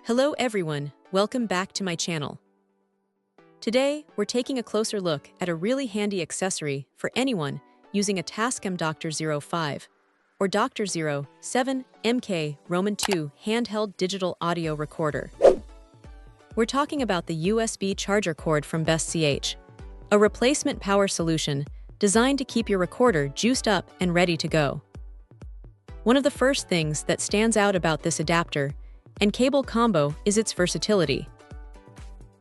Hello everyone, welcome back to my channel. Today, we're taking a closer look at a really handy accessory for anyone using a Tascam DR-05 or DR-07 mkII handheld digital audio recorder. We're talking about the USB charger cord from mkII, a replacement power solution designed to keep your recorder juiced up and ready to go. One of the first things that stands out about this adapter and cable combo is its versatility.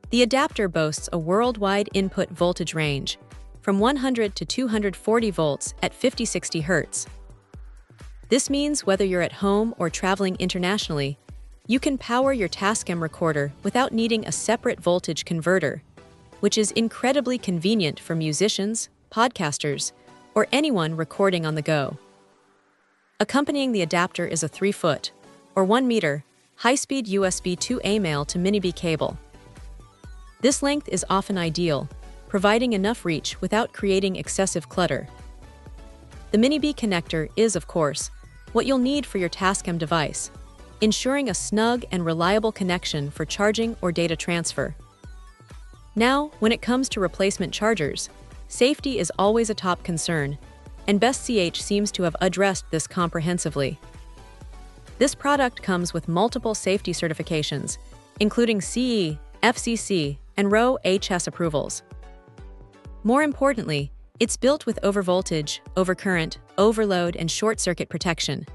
The adapter boasts a worldwide input voltage range from 100 to 240 volts at 50-60 Hz. This means whether you're at home or traveling internationally, you can power your Tascam recorder without needing a separate voltage converter, which is incredibly convenient for musicians, podcasters, or anyone recording on the go. Accompanying the adapter is a 3-foot, or 1 meter, high-speed USB 2A male to mini-B cable. This length is often ideal, providing enough reach without creating excessive clutter. The mini-B connector is, of course, what you'll need for your Tascam device, ensuring a snug and reliable connection for charging or data transfer. Now, when it comes to replacement chargers, safety is always a top concern, and mkII seems to have addressed this comprehensively. This product comes with multiple safety certifications, including CE, FCC, and RoHS approvals. More importantly, it's built with overvoltage, overcurrent, overload, and short-circuit protection.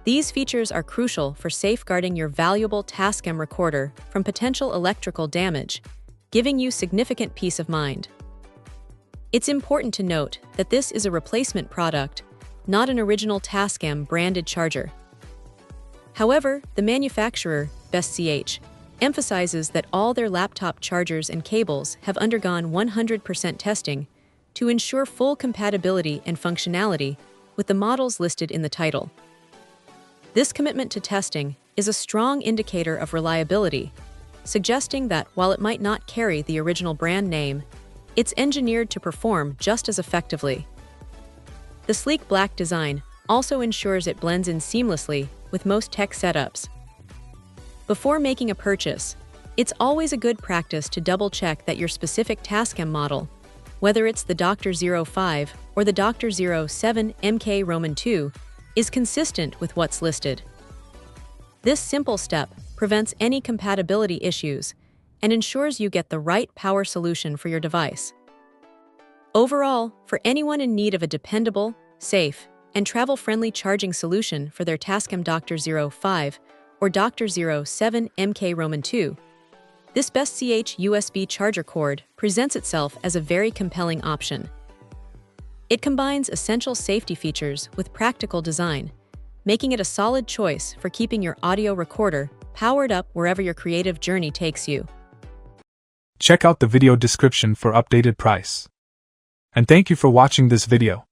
These features are crucial for safeguarding your valuable Tascam recorder from potential electrical damage, giving you significant peace of mind. It's important to note that this is a replacement product, not an original Tascam branded charger. However, the manufacturer, mkII, emphasizes that all their laptop chargers and cables have undergone 100% testing to ensure full compatibility and functionality with the models listed in the title. This commitment to testing is a strong indicator of reliability, suggesting that while it might not carry the original brand name, it's engineered to perform just as effectively. The sleek black design also ensures it blends in seamlessly with most tech setups. Before making a purchase, it's always a good practice to double-check that your specific Tascam model, whether it's the DR-05 or the DR-07 mkII, is consistent with what's listed. This simple step prevents any compatibility issues and ensures you get the right power solution for your device. Overall, for anyone in need of a dependable, safe, and travel-friendly charging solution for their Tascam DR-05 or DR-07 mkII, this mkII USB charger cord presents itself as a very compelling option. It combines essential safety features with practical design, making it a solid choice for keeping your audio recorder powered up wherever your creative journey takes you. Check out the video description for updated price. And thank you for watching this video.